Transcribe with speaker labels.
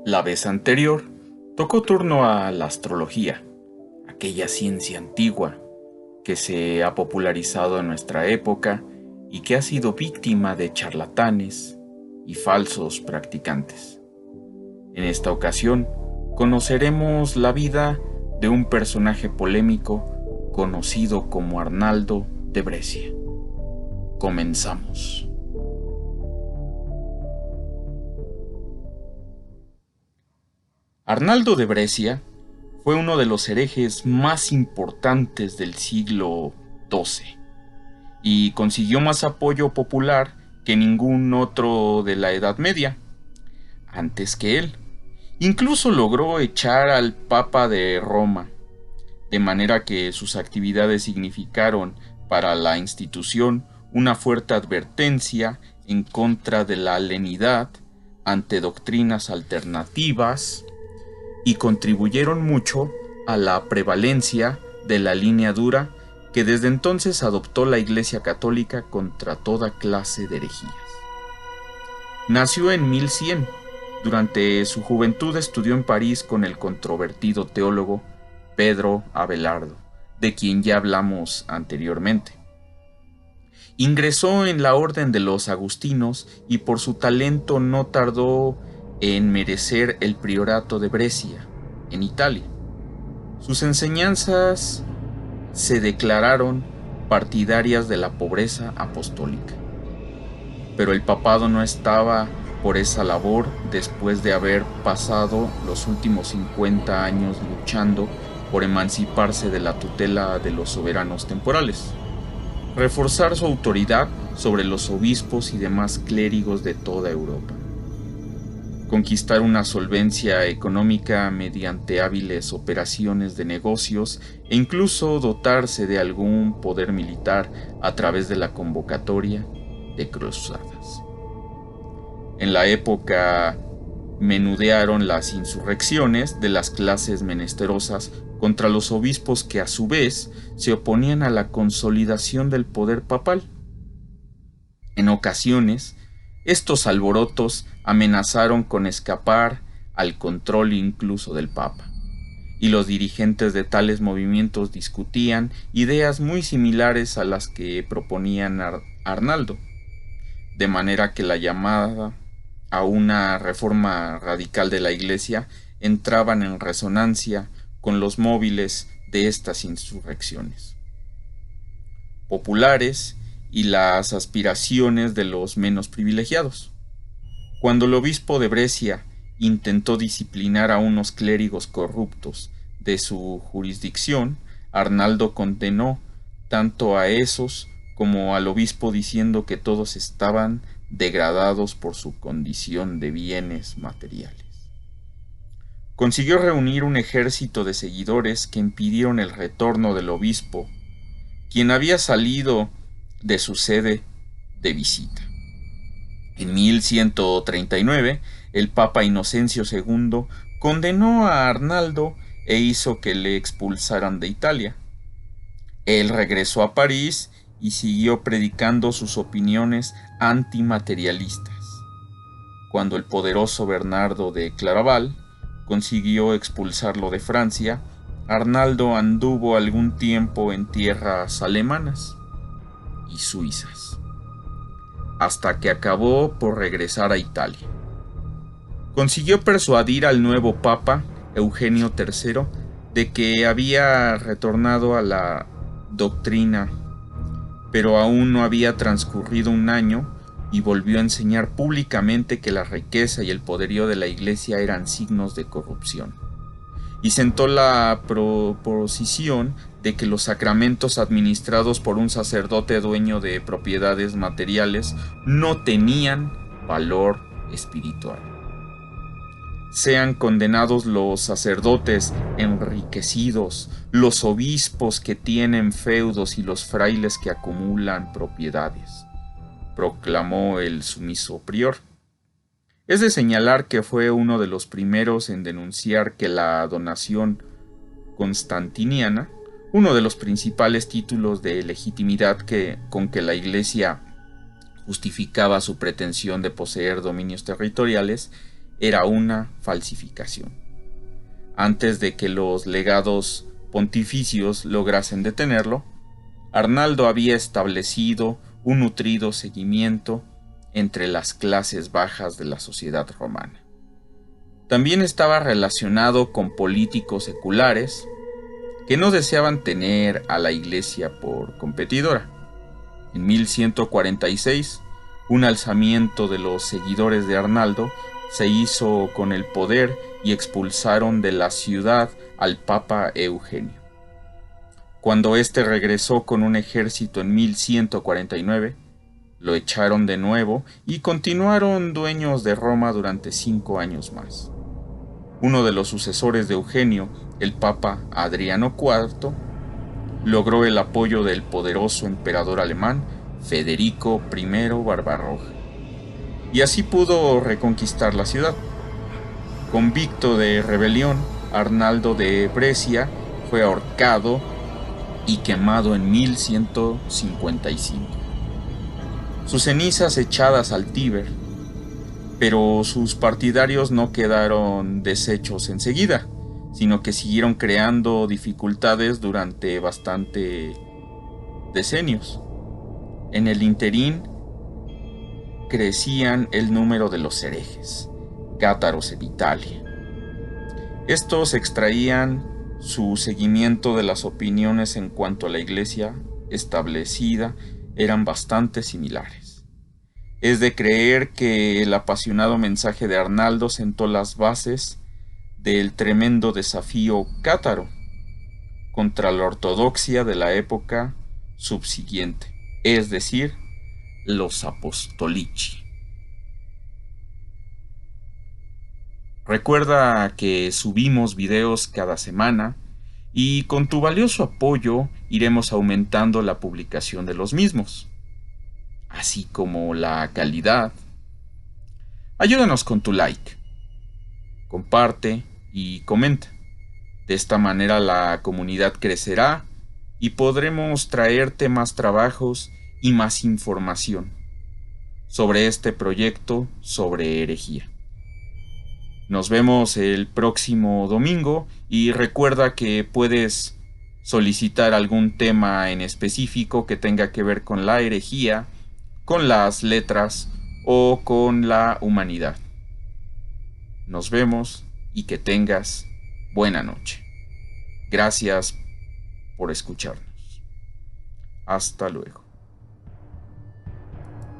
Speaker 1: La vez anterior, tocó turno a la astrología, aquella ciencia antigua que se ha popularizado en nuestra época y que ha sido víctima de charlatanes y falsos practicantes. En esta ocasión, conoceremos la vida de un personaje polémico conocido como Arnaldo de Brescia. Comenzamos. Arnaldo de Brescia fue uno de los herejes más importantes del siglo XII y consiguió más apoyo popular que ningún otro de la Edad Media, antes que él. Incluso logró echar al Papa de Roma, de manera que sus actividades significaron para la institución una fuerte advertencia en contra de la lenidad ante doctrinas alternativas y contribuyeron mucho a la prevalencia de la línea dura que desde entonces adoptó la Iglesia Católica contra toda clase de herejías. Nació en 1100. Durante su juventud estudió en París con el controvertido teólogo Pedro Abelardo, de quien ya hablamos anteriormente. Ingresó en la orden de los agustinos y por su talento no tardó en merecer el priorato de Brescia, en Italia. Sus enseñanzas se declararon partidarias de la pobreza apostólica. Pero el papado no estaba por esa labor después de haber pasado los últimos 50 años luchando por emanciparse de la tutela de los soberanos temporales, reforzar su autoridad sobre los obispos y demás clérigos de toda Europa, conquistar una solvencia económica mediante hábiles operaciones de negocios e incluso dotarse de algún poder militar a través de la convocatoria de cruzadas. En la época menudearon las insurrecciones de las clases menesterosas contra los obispos que a su vez se oponían a la consolidación del poder papal. En ocasiones, estos alborotos amenazaron con escapar al control incluso del Papa, y los dirigentes de tales movimientos discutían ideas muy similares a las que proponían Arnaldo, de manera que la llamada a una reforma radical de la Iglesia entraban en resonancia con los móviles de estas insurrecciones populares y las aspiraciones de los menos privilegiados. Cuando el obispo de Brescia intentó disciplinar a unos clérigos corruptos de su jurisdicción, Arnaldo condenó tanto a esos como al obispo diciendo que todos estaban degradados por su condición de bienes materiales. Consiguió reunir un ejército de seguidores que impidieron el retorno del obispo, quien había salido de su sede de visita. En 1139, el Papa Inocencio II condenó a Arnaldo e hizo que le expulsaran de Italia. Él regresó a París y siguió predicando sus opiniones antimaterialistas. Cuando el poderoso Bernardo de Claraval consiguió expulsarlo de Francia, Arnaldo anduvo algún tiempo en tierras alemanas y suizas, hasta que acabó por regresar a Italia. Consiguió persuadir al nuevo Papa, Eugenio III, de que había retornado a la doctrina, pero aún no había transcurrido un año y volvió a enseñar públicamente que la riqueza y el poderío de la Iglesia eran signos de corrupción, y sentó la proposición de que los sacramentos administrados por un sacerdote dueño de propiedades materiales no tenían valor espiritual. Sean condenados los sacerdotes enriquecidos, los obispos que tienen feudos y los frailes que acumulan propiedades, proclamó el sumiso prior. Es de señalar que fue uno de los primeros en denunciar que la donación constantiniana, uno de los principales títulos de legitimidad con que la Iglesia justificaba su pretensión de poseer dominios territoriales, era una falsificación. Antes de que los legados pontificios lograsen detenerlo, Arnaldo había establecido un nutrido seguimiento entre las clases bajas de la sociedad romana. También estaba relacionado con políticos seculares que no deseaban tener a la Iglesia por competidora. En 1146, un alzamiento de los seguidores de Arnaldo se hizo con el poder y expulsaron de la ciudad al Papa Eugenio. Cuando éste regresó con un ejército en 1149, lo echaron de nuevo y continuaron dueños de Roma durante 5 años más. Uno de los sucesores de Eugenio, el Papa Adriano IV, logró el apoyo del poderoso emperador alemán Federico I Barbarroja, y así pudo reconquistar la ciudad. Convicto de rebelión, Arnaldo de Brescia fue ahorcado y quemado en 1155. Sus cenizas echadas al Tíber, pero sus partidarios no quedaron deshechos enseguida, sino que siguieron creando dificultades durante bastante decenios. En el interín crecían el número de los herejes, cátaros en Italia. Estos extraían su seguimiento de las opiniones en cuanto a la iglesia establecida eran bastante similares. Es de creer que el apasionado mensaje de Arnaldo sentó las bases del tremendo desafío cátaro contra la ortodoxia de la época subsiguiente, es decir, los apostolici. Recuerda que subimos videos cada semana y con tu valioso apoyo iremos aumentando la publicación de los mismos, así como la calidad. Ayúdanos con tu like, comparte y comenta. De esta manera la comunidad crecerá y podremos traerte más trabajos y más información sobre este proyecto sobre herejía. Nos vemos el próximo domingo y recuerda que puedes solicitar algún tema en específico que tenga que ver con la herejía, con las letras o con la humanidad. Nos vemos y que tengas buena noche. Gracias por escucharnos. Hasta luego.